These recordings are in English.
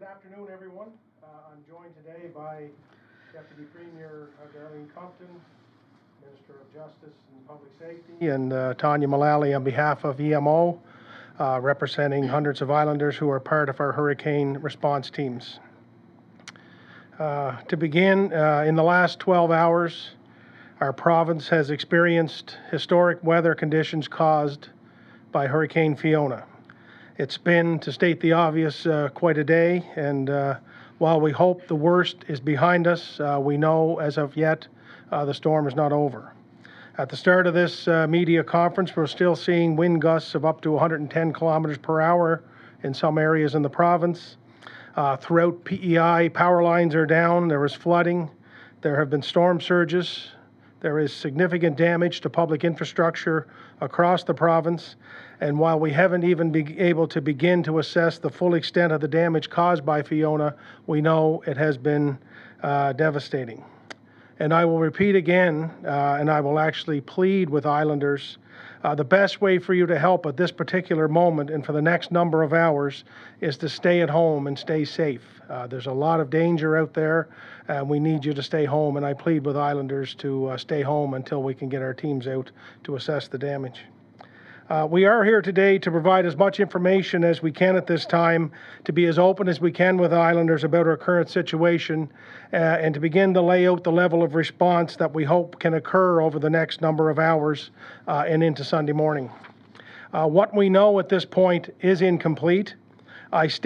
Good afternoon, everyone. I'm joined today by Deputy Premier Darlene Compton, Minister of Justice and Public Safety, and Tanya Mullally on behalf of EMO, representing hundreds of islanders who are part of our hurricane response teams. To begin, in the last 12 hours, our province has experienced historic weather conditions caused by Hurricane Fiona. It's been, to state the obvious, quite a day, and while we hope the worst is behind us, we know as of yet the storm is not over. At the start of this media conference, we're still seeing wind gusts of up to 110 kilometers per hour in some areas in the province. Throughout PEI, power lines are down, there is flooding, there have been storm surges, there is significant damage to public infrastructure across the province, and while we haven't even been able to begin to assess the full extent of the damage caused by Fiona, we know it has been devastating. And I will repeat again, and I will actually plead with Islanders, the best way for you to help at this particular moment and for the next number of hours is to stay at home and stay safe. There's a lot of danger out there, and we need you to stay home, and I plead with Islanders to stay home until we can get our teams out to assess the damage. We are here today to provide as much information as we can at this time, to be as open as we can with Islanders about our current situation, and to begin to lay out the level of response that we hope can occur over the next number of hours and into Sunday morning. What we know at this point is incomplete. As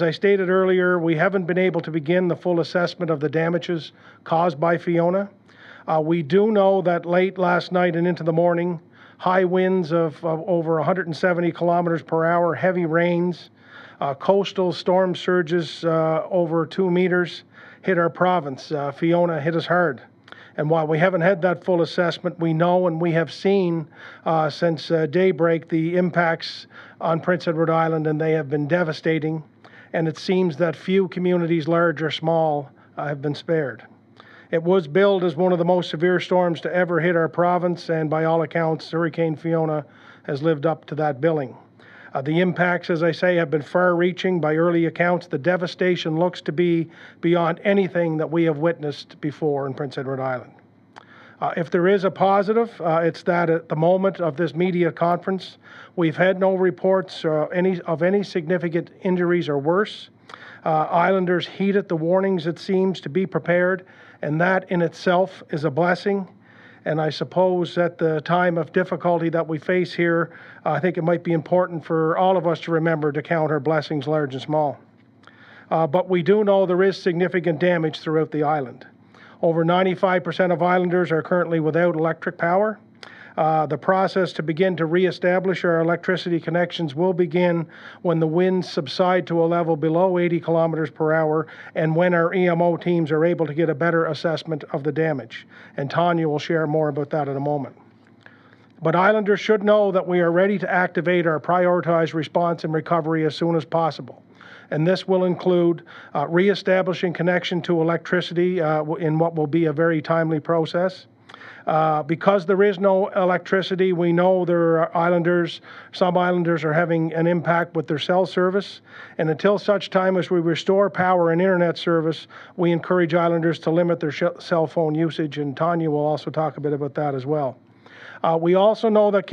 I stated earlier, we haven't been able to begin the full assessment of the damages caused by Fiona. We do know that late last night and into the morning, high winds of over 170 kilometers per hour, heavy rains, coastal storm surges over 2 meters hit our province. Fiona hit us hard. And while we haven't had that full assessment, we know and we have seen since daybreak the impacts on Prince Edward Island, and they have been devastating. And it seems that few communities, large or small, have been spared. It was billed as one of the most severe storms to ever hit our province, and by all accounts, Hurricane Fiona has lived up to that billing. The impacts, as I say, have been far-reaching. By early accounts, the devastation looks to be beyond anything that we have witnessed before in Prince Edward Island. If there is a positive, it's that at the moment of this media conference, we've had no reports of any significant injuries or worse. Islanders heeded the warnings, it seems, to be prepared, and that in itself is a blessing. And I suppose at the time of difficulty that we face here, I think it might be important for all of us to remember to count our blessings large and small. But we do know there is significant damage throughout the island. Over 95% of Islanders are currently without electric power. The process to begin to reestablish our electricity connections will begin when the winds subside to a level below 80 kilometers per hour and when our EMO teams are able to get a better assessment of the damage. And Tanya will share more about that in a moment. But Islanders should know that we are ready to activate our prioritized response and recovery as soon as possible. And this will include reestablishing connection to electricity in what will be a very timely process. Because there is no electricity, we know some Islanders are having an impact with their cell service. And until such time as we restore power and internet service, we encourage Islanders to limit their cell phone usage, and Tanya will also talk a bit about that as well. We also know that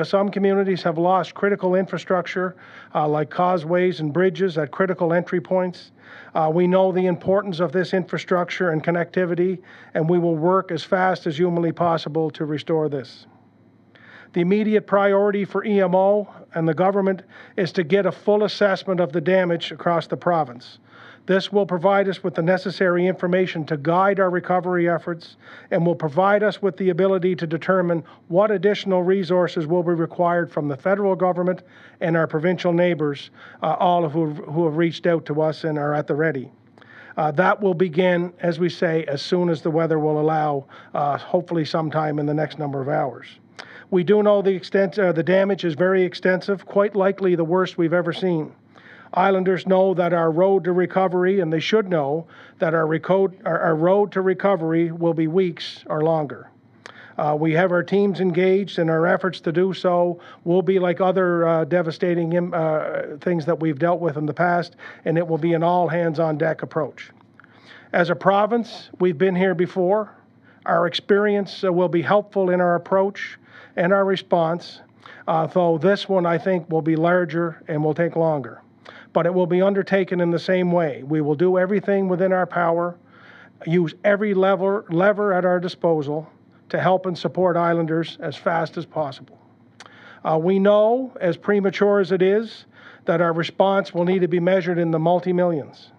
some communities have lost critical infrastructure like causeways and bridges at critical entry points. We know the importance of this infrastructure and connectivity, and we will work as fast as humanly possible to restore this. The immediate priority for EMO and the government is to get a full assessment of the damage across the province. This will provide us with the necessary information to guide our recovery efforts and will provide us with the ability to determine what additional resources will be required from the federal government and our provincial neighbours, all of who have reached out to us and are at the ready. That will begin, as we say, as soon as the weather will allow, hopefully sometime in the next number of hours. We do know the damage is very extensive, quite likely the worst we've ever seen. Islanders know that our road to recovery, and they should know that our road to recovery will be weeks or longer. We have our teams engaged, and our efforts to do so will be like other devastating things that we've dealt with in the past, and it will be an all-hands-on-deck approach. As a province, we've been here before. Our experience will be helpful in our approach and our response, though this one, I think, will be larger and will take longer. But it will be undertaken in the same way. We will do everything within our power, use every lever at our disposal to help and support Islanders as fast as possible. We know, as premature as it is, that our response will need to be measured in the multi-millions.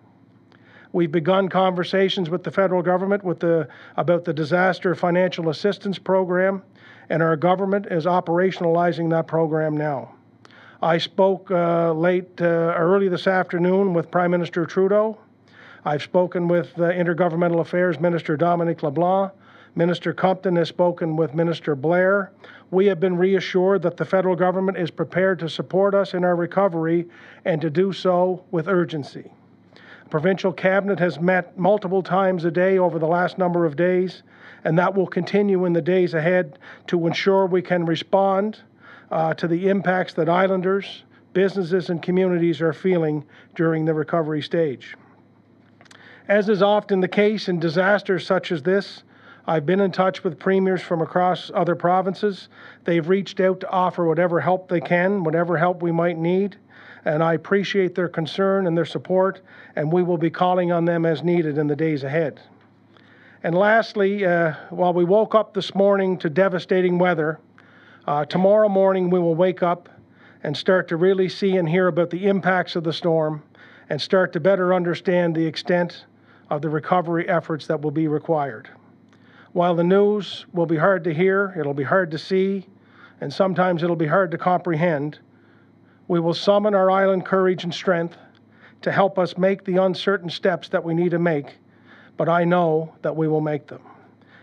We've begun conversations with the federal government about the Disaster Financial Assistance Program, and our government is operationalizing that program now. I spoke early this afternoon with Prime Minister Trudeau. I've spoken with Intergovernmental Affairs Minister Dominic LeBlanc. Minister Compton has spoken with Minister Blair. We have been reassured that the federal government is prepared to support us in our recovery and to do so with urgency. The provincial cabinet has met multiple times a day over the last number of days, and that will continue in the days ahead to ensure we can respond to the impacts that Islanders, businesses, and communities are feeling during the recovery stage. As is often the case in disasters such as this, I've been in touch with premiers from across other provinces. They've reached out to offer whatever help they can, whatever help we might need, and I appreciate their concern and their support, and we will be calling on them as needed in the days ahead. And lastly, while we woke up this morning to devastating weather, tomorrow morning we will wake up and start to really see and hear about the impacts of the storm and start to better understand the extent of the recovery efforts that will be required. While the news will be hard to hear, it'll be hard to see, and sometimes it'll be hard to comprehend, we will summon our island courage and strength to help us make the uncertain steps that we need to make, but I know that we will make them.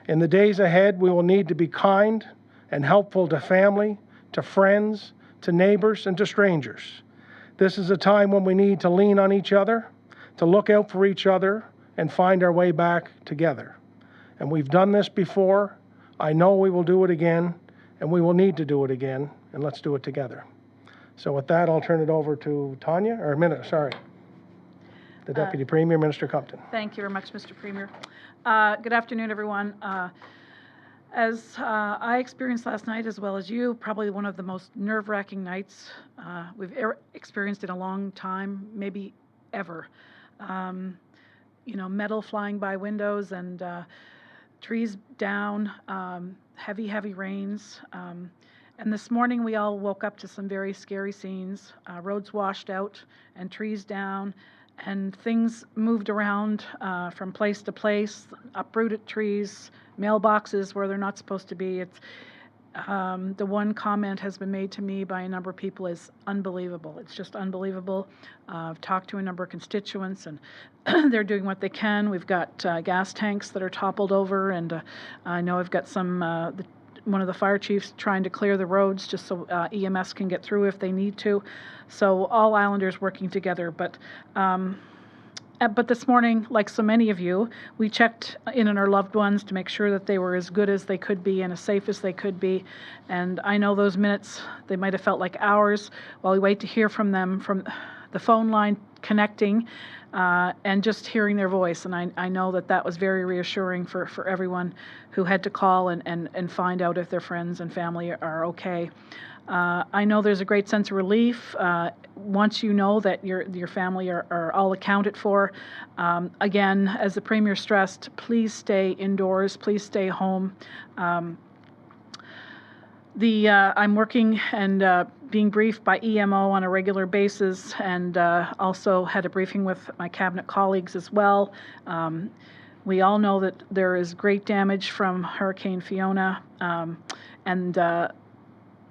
In the days ahead, we will need to be kind and helpful to family, to friends, to neighbors, and to strangers. This is a time when we need to lean on each other, to look out for each other, and find our way back together. And we've done this before. I know we will do it again, and we will need to do it again, and let's do it together. So with that, I'll turn it over to Tanya, the Deputy Premier, Minister Compton. Thank you very much, Mr. Premier. Good afternoon, everyone. As I experienced last night, as well as you, probably one of the most nerve-wracking nights we've experienced in a long time, maybe ever. Metal flying by windows and trees down, heavy rains. And this morning we all woke up to some very scary scenes, roads washed out and trees down, and things moved around from place to place, uprooted trees, mailboxes where they're not supposed to be. It's the one comment has been made to me by a number of people is unbelievable. It's just unbelievable. I've talked to a number of constituents, and they're doing what they can. We've got gas tanks that are toppled over, and I know I've got one of the fire chiefs trying to clear the roads just so EMS can get through if they need to. So all Islanders working together. But this morning, like so many of you, we checked in on our loved ones to make sure that they were as good as they could be and as safe as they could be. And I know those minutes, they might have felt like hours while we wait to hear from them from the phone line connecting and just hearing their voice. And I know that was very reassuring for everyone who had to call and find out if their friends and family are okay. I know there's a great sense of relief once you know that your family are all accounted for. Again, as the Premier stressed, please stay indoors, please stay home. I'm working and being briefed by EMO on a regular basis, and also had a briefing with my cabinet colleagues as well. We all know that there is great damage from Hurricane Fiona, and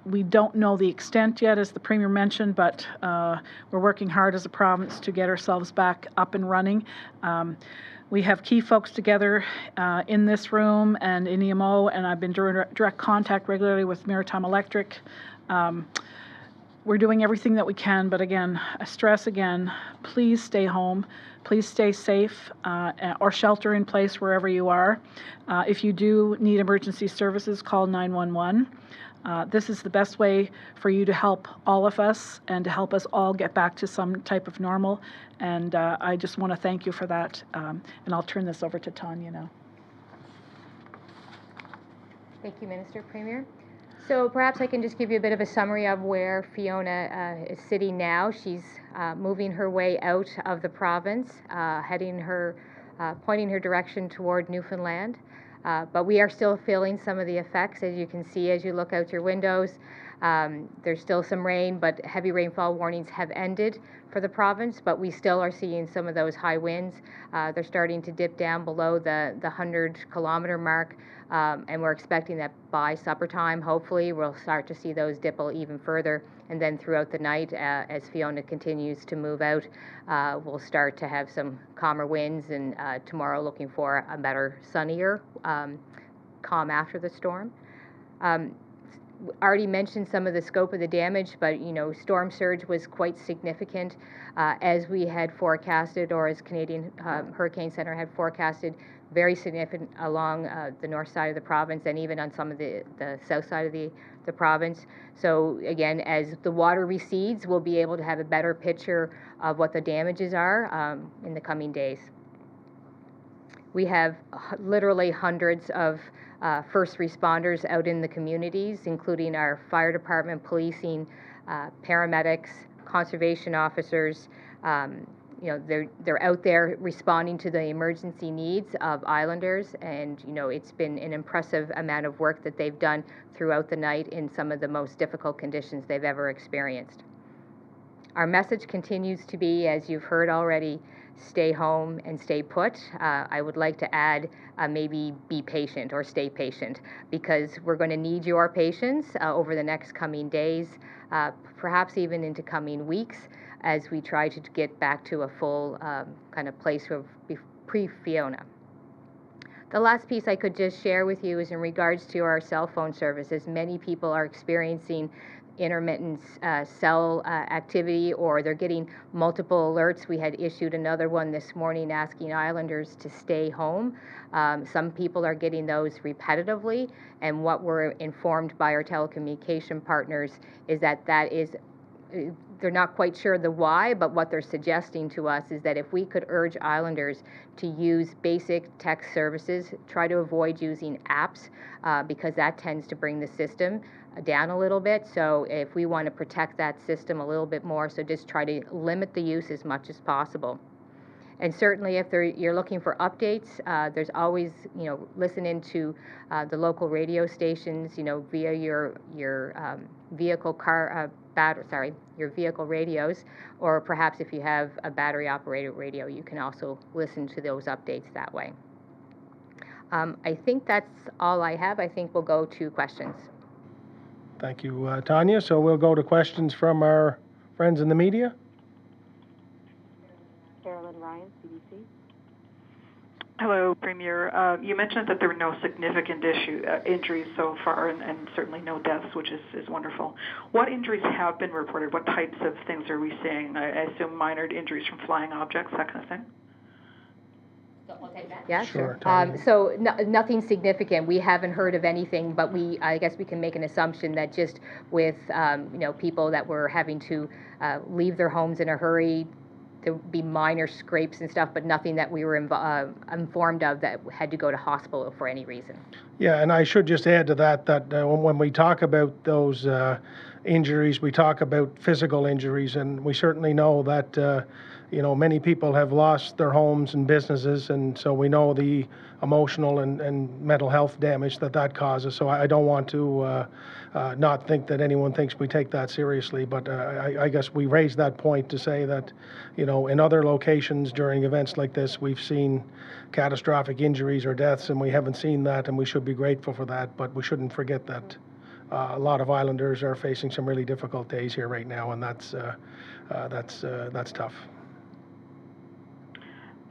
we don't know the extent yet, as the Premier mentioned, but we're working hard as a province to get ourselves back up and running. We have key folks together in this room and in EMO, and I've been in direct contact regularly with Maritime Electric. we're doing everything that we can, but again, I stress again, please stay home. Please stay safe or shelter in place wherever you are. If you do need emergency services, call 911. This is the best way for you to help all of us and to help us all get back to some type of normal. And I just want to thank you for that. And I'll turn this over to Tanya now. Thank you, Minister. Premier. So perhaps I can just give you a bit of a summary of where Fiona is sitting now. She's moving her way out of the province, pointing her direction toward Newfoundland. But we are still feeling some of the effects, as you can see as you look out your windows. There's still some rain, but heavy rainfall warnings have ended for the province, but we still are seeing some of those high winds. They're starting to dip down below the 100-kilometer mark, and we're expecting that by supper time, hopefully, we'll start to see those dip even further. And then throughout the night, as Fiona continues to move out, we'll start to have some calmer winds, and tomorrow looking for a better, sunnier calm after the storm. Already mentioned some of the scope of the damage, but storm surge was quite significant as we had forecasted, or as Canadian Hurricane Center had forecasted, very significant along the north side of the province and even on some of the south side of the province. So again, as the water recedes, we'll be able to have a better picture of what the damages are in the coming days. We have literally hundreds of first responders out in the communities, including our fire department, policing, paramedics, conservation officers. They're out there responding to the emergency needs of islanders, and it's been an impressive amount of work that they've done throughout the night in some of the most difficult conditions they've ever experienced. Our message continues to be, as you've heard already, stay home and stay put. I would like to add maybe be patient or stay patient, because we're going to need your patience over the next coming days, perhaps even into coming weeks, as we try to get back to a full kind of place of pre-Fiona. The last piece I could just share with you is in regards to our cell phone services. Many people are experiencing intermittent cell activity, or they're getting multiple alerts. We had issued another one this morning asking islanders to stay home. Some people are getting those repetitively, and what we're informed by our telecommunication partners is that is they're not quite sure the why, but what they're suggesting to us is that if we could urge islanders to use basic text services, try to avoid using apps, because that tends to bring the system down a little bit. So if we want to protect that system a little bit more, so just try to limit the use as much as possible. And certainly if you're looking for updates, there's always, listen into the local radio stations, via your vehicle your vehicle radios, or perhaps if you have a battery operated radio, you can also listen to those updates that way. I think that's all I have. I think we'll go to questions. Thank you, Tanya. So we'll go to questions from our friends in the media. Carolyn Ryan, CBC. Hello, Premier. You mentioned that there were no significant injuries so far, and certainly no deaths, which is wonderful. What injuries have been reported? What types of things are we seeing? I assume minor injuries from flying objects, that kind of thing? I'll take that. Yeah, sure. So nothing significant. We haven't heard of anything, but I guess we can make an assumption that just with people that were having to leave their homes in a hurry, there would be minor scrapes and stuff, but nothing that we were informed of that had to go to hospital for any reason. Yeah, and I should just add to that when we talk about those injuries, we talk about physical injuries, and we certainly know that many people have lost their homes and businesses, and so we know the emotional and mental health damage that causes. So I don't want to not think that anyone thinks we take that seriously, but I guess we raise that point to say that, in other locations during events like this, we've seen catastrophic injuries or deaths, and we haven't seen that, and we should be grateful for that, but we shouldn't forget that a lot of islanders are facing some really difficult days here right now, and that's tough.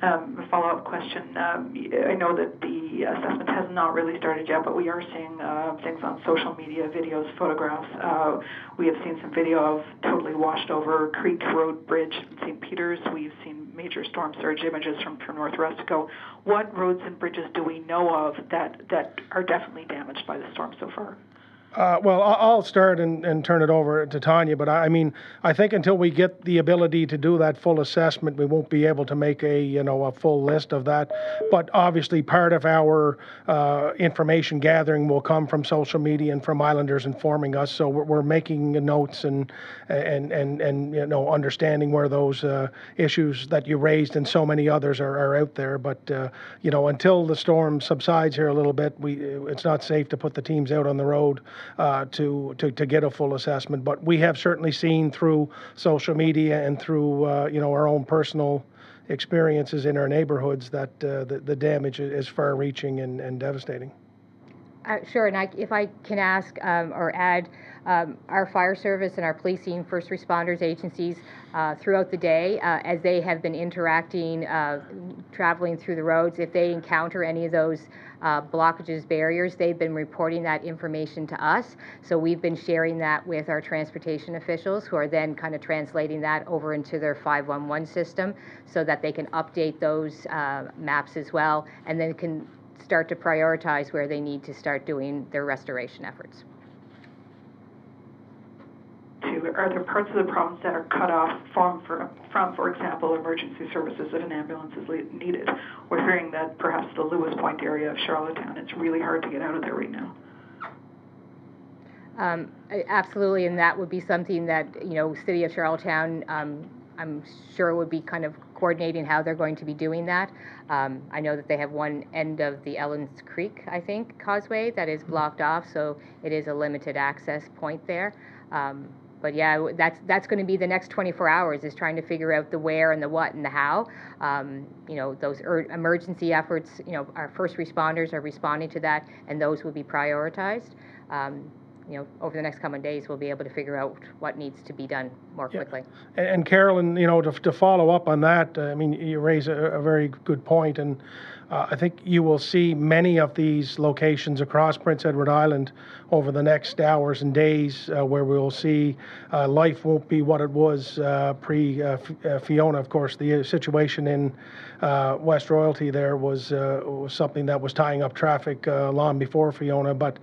A follow-up question. I know that the assessment has not really started yet, but we are seeing things on social media, videos, photographs. We have seen some video of totally washed over Creek Road Bridge in St. Peters. We've seen major storm surge images from North Rustico. What roads and bridges do we know of that are definitely damaged by the storm so far? Well, I'll start and turn it over to Tanya, but I mean, I think until we get the ability to do that full assessment, we won't be able to make a full list of that. But obviously, part of our information gathering will come from social media and from Islanders informing us. So we're making notes and understanding where those issues that you raised and so many others are out there. But until the storm subsides here a little bit, it's not safe to put the teams out on the road to get a full assessment. But we have certainly seen through social media and through our own personal experiences in our neighborhoods that the damage is far-reaching and devastating. Sure, and if I can ask or add, our fire service and our policing first responders agencies throughout the day, as they have been interacting, traveling through the roads, if they encounter any of those blockages, barriers, they've been reporting that information to us. So we've been sharing that with our transportation officials, who are then kind of translating that over into their 511 system so that they can update those maps as well, and then can start to prioritize where they need to start doing their restoration efforts. Are there parts of the province that are cut off from, for example, emergency services if an ambulance is needed? We're hearing that perhaps the Lewis Point area of Charlottetown, it's really hard to get out of there right now. Absolutely, and that would be something that, City of Charlottetown, I'm sure would be kind of coordinating how they're going to be doing that. I know that they have one end of the Ellens Creek, I think, causeway that is blocked off, so it is a limited access point there. But yeah, that's going to be the next 24 hours, is trying to figure out the where and the what and the how. Those emergency efforts, our first responders are responding to that, and those will be prioritized. Over the next coming days, we'll be able to figure out what needs to be done more quickly. And Carolyn, to follow up on that, I mean, you raise a very good point, and I think you will see many of these locations across Prince Edward Island over the next hours and days where we'll see life won't be what it was pre-Fiona. Of course, the situation in West Royalty there was something that was tying up traffic long before Fiona. But,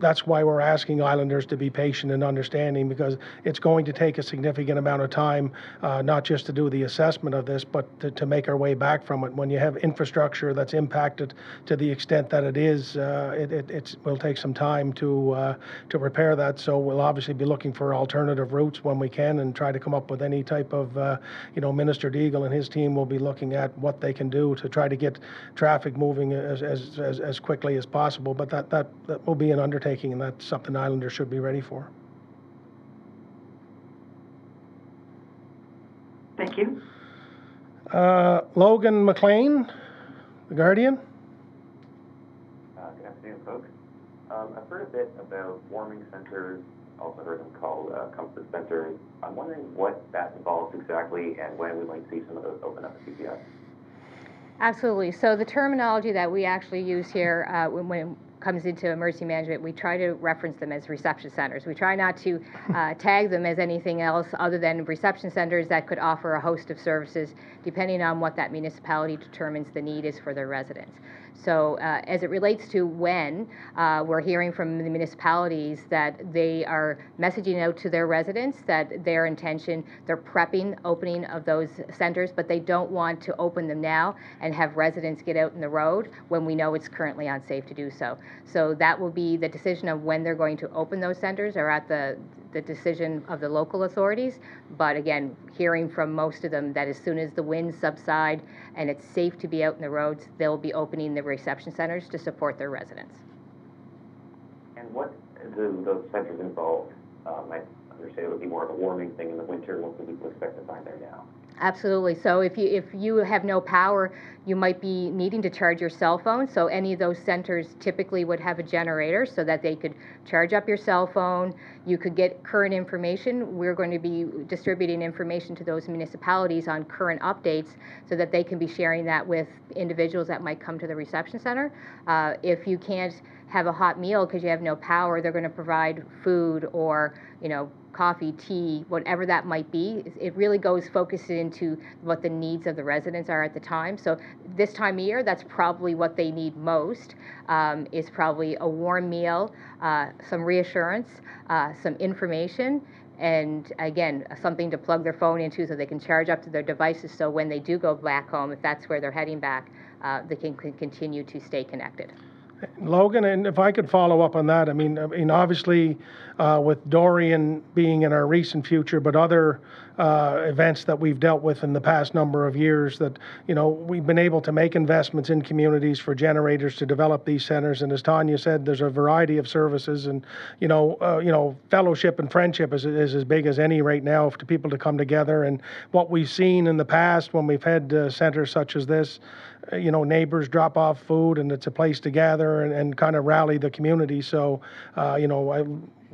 that's why we're asking Islanders to be patient and understanding, because it's going to take a significant amount of time, not just to do the assessment of this, but to make our way back from it. When you have infrastructure that's impacted to the extent that it is, it will take some time to repair that. So we'll obviously be looking for alternative routes when we can, and try to come up with any type of, Minister Deagle and his team will be looking at what they can do to try to get traffic moving as quickly as possible. But that will be an undertaking, and that's something Islanders should be ready for. Thank you. Logan McLean, The Guardian. Good afternoon, folks. I've heard a bit about warming centers, also heard them called comfort centers. I'm wondering what that involves exactly, and when we might see some of those open up at CPS. Absolutely. So the terminology that we actually use here when it comes into emergency management, we try to reference them as reception centers. We try not to tag them as anything else other than reception centers that could offer a host of services depending on what that municipality determines the need is for their residents. So as it relates to when, we're hearing from the municipalities that they are messaging out to their residents that their intention, they're prepping opening of those centers, but they don't want to open them now and have residents get out in the road when we know it's currently unsafe to do so. So that will be the decision of when they're going to open those centers, or at the decision of the local authorities. But again, hearing from most of them that as soon as the winds subside and it's safe to be out in the roads, they'll be opening the reception centers to support their residents. And what do those centers involve? I understand it would be more of a warming thing in the winter. What can people expect to find there now? Absolutely. So if you have no power, you might be needing to charge your cell phone. So any of those centers typically would have a generator so that they could charge up your cell phone. You could get current information. We're going to be distributing information to those municipalities on current updates so that they can be sharing that with individuals that might come to the reception center. If you can't have a hot meal because you have no power, they're going to provide food or, coffee, tea, whatever that might be. It really goes focused into what the needs of the residents are at the time. So this time of year, that's probably what they need most, is probably a warm meal, some reassurance, some information, and again, something to plug their phone into so they can charge up to their devices so when they do go back home, if that's where they're heading back, they can continue to stay connected. Logan, and if I could follow up on that, I mean, obviously, with Dorian being in our recent future, but other events that we've dealt with in the past number of years, that we've been able to make investments in communities for generators to develop these centers. And as Tanya said, there's a variety of services, and fellowship and friendship is as big as any right now to people to come together. And what we've seen in the past when we've had centers such as this, neighbors drop off food, and it's a place to gather and kind of rally the community. So,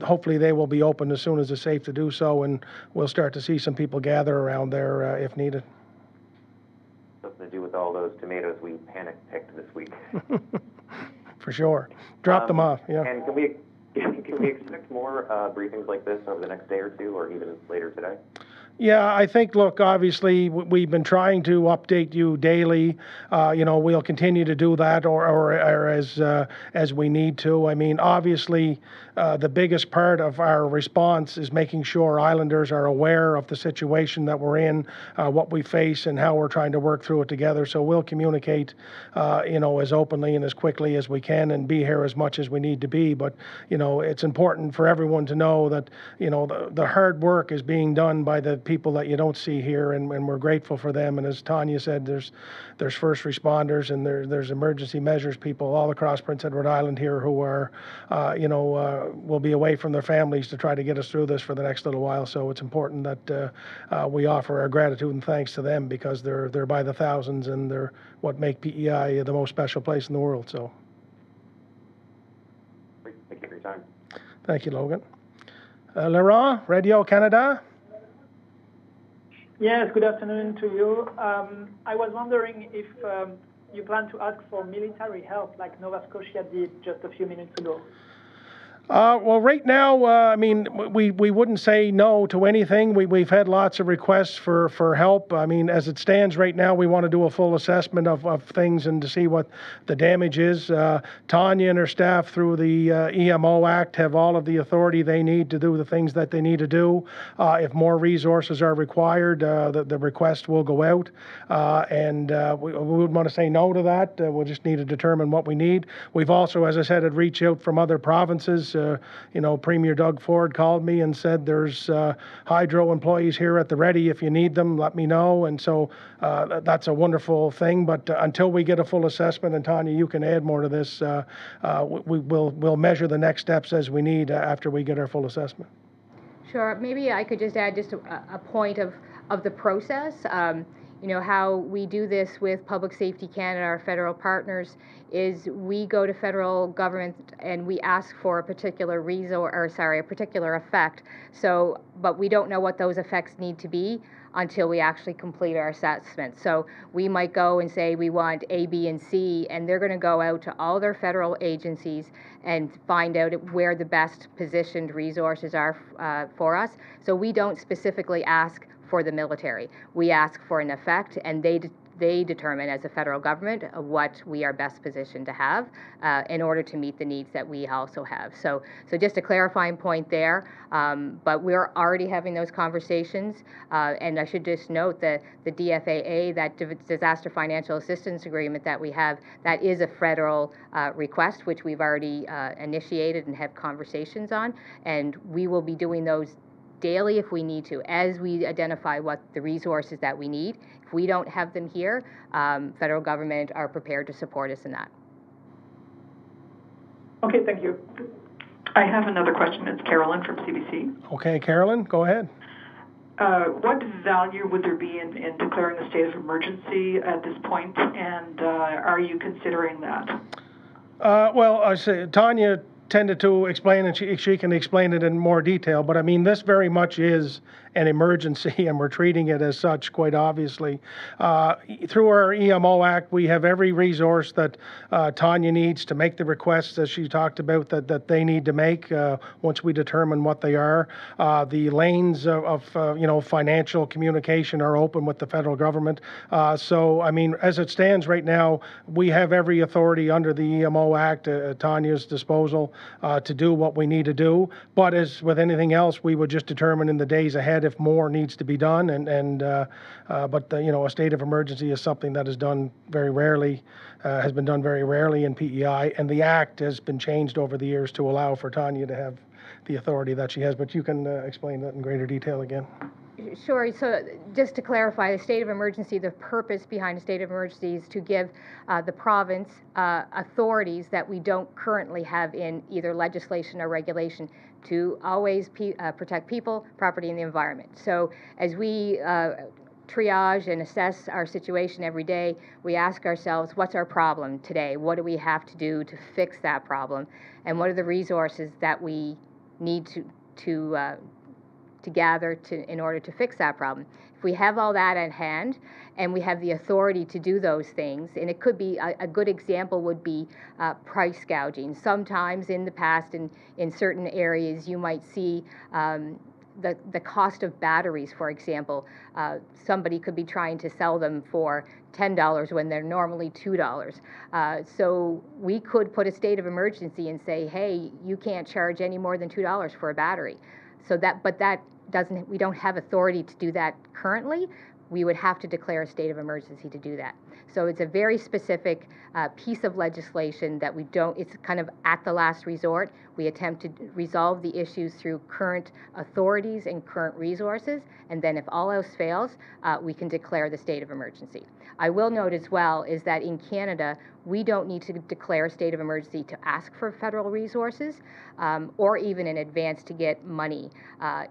hopefully they will be open as soon as it's safe to do so, and we'll start to see some people gather around there if needed. Something to do with all those tomatoes we panic picked this week. For sure. Drop them off, yeah. And can we expect more briefings like this over the next day or two, or even later today? Yeah, I think, look, obviously, we've been trying to update you daily. We'll continue to do that or as we need to. I mean, obviously, the biggest part of our response is making sure Islanders are aware of the situation that we're in, what we face, and how we're trying to work through it together. So we'll communicate, as openly and as quickly as we can and be here as much as we need to be. But, it's important for everyone to know that, the hard work is being done by the people that you don't see here, and we're grateful for them. And as Tanya said, there's first responders and there's emergency measures people all across Prince Edward Island here who are, will be away from their families to try to get us through this for the next little while. So it's important that we offer our gratitude and thanks to them, because they're by the thousands, and they're what make PEI the most special place in the world. So Thank you for your time. Thank you, Logan. Laurent, Radio Canada. Yes, good afternoon to you. I was wondering if you plan to ask for military help like Nova Scotia did just a few minutes ago. Well, right now, I mean, we wouldn't say no to anything. We've had lots of requests for help. I mean, as it stands right now, we want to do a full assessment of things and to see what the damage is. Tanya and her staff, through the EMO Act, have all of the authority they need to do the things that they need to do. If more resources are required, the request will go out. And we wouldn't want to say no to that. We'll just need to determine what we need. We've also, as I said, had reached out from other provinces. Premier Doug Ford called me and said there's hydro employees here at the ready. If you need them, let me know. And so that's a wonderful thing. But until we get a full assessment, and Tanya, you can add more to this, we'll measure the next steps as we need after we get our full assessment. Sure. Maybe I could just add just a point of the process. How we do this with Public Safety Canada, our federal partners, is we go to federal government and we ask for a particular a particular effect. So, but we don't know what those effects need to be until we actually complete our assessment. So we might go and say we want A, B, and C, and they're going to go out to all their federal agencies and find out where the best positioned resources are for us. So we don't specifically ask for the military. We ask for an effect, and they determine as a federal government what we are best positioned to have in order to meet the needs that we also have. So just a clarifying point there, but we're already having those conversations, and I should just note that the DFAA, that Disaster Financial Assistance Agreement that we have, that is a federal request, which we've already initiated and have conversations on, and we will be doing those daily if we need to, as we identify what the resources that we need. If we don't have them here, federal government are prepared to support us in that. Okay, thank you. I have another question. It's Carolyn from CBC. Okay, Carolyn, go ahead. What value would there be in declaring a state of emergency at this point, and are you considering that? Well, I say Tanya tended to explain, and she can explain it in more detail, but I mean, this very much is an emergency, and we're treating it as such, quite obviously. Through our EMO Act, we have every resource that Tanya needs to make the requests, as she talked about, that they need to make once we determine what they are. The lanes of financial communication are open with the federal government. So, I mean, as it stands right now, we have every authority under the EMO Act at Tanya's disposal to do what we need to do. But as with anything else, we would just determine in the days ahead if more needs to be done. But a state of emergency is something that is done very rarely, has been done very rarely in PEI, and the Act has been changed over the years to allow for Tanya to have the authority that she has. But you can explain that in greater detail again. Sure. So just to clarify, the state of emergency, the purpose behind a state of emergency is to give the province authorities that we don't currently have in either legislation or regulation to always protect people, property, and the environment. So as we triage and assess our situation every day, we ask ourselves, what's our problem today? What do we have to do to fix that problem? And what are the resources that we need to gather in order to fix that problem? If we have all that at hand and we have the authority to do those things, and it could be a good example would be price gouging. Sometimes in the past, in certain areas, you might see the cost of batteries, for example. Somebody could be trying to sell them for $10 when they're normally $2. So we could put a state of emergency and say, hey, you can't charge any more than $2 for a battery. But that doesn't, we don't have authority to do that currently. We would have to declare a state of emergency to do that. So it's a very specific piece of legislation that we don't, it's kind of at the last resort. We attempt to resolve the issues through current authorities and current resources, and then if all else fails, we can declare the state of emergency. I will note as well is that in Canada, we don't need to declare a state of emergency to ask for federal resources or even in advance to get money.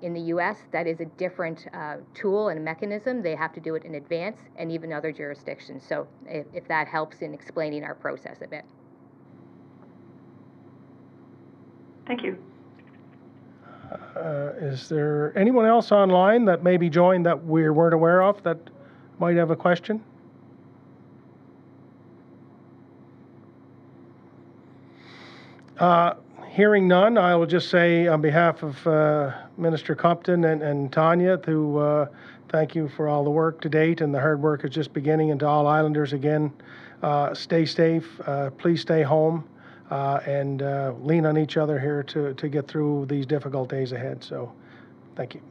In the US, that is a different tool and mechanism. They have to do it in advance, and even other jurisdictions. So if that helps in explaining our process a bit. Thank you. Is there anyone else online that maybe joined that we weren't aware of that might have a question? Hearing none, I will just say on behalf of Minister Compton and Tanya to thank you for all the work to date, and the hard work is just beginning. And to all Islanders, again, stay safe, please stay home, and lean on each other here to get through these difficult days ahead. So thank you.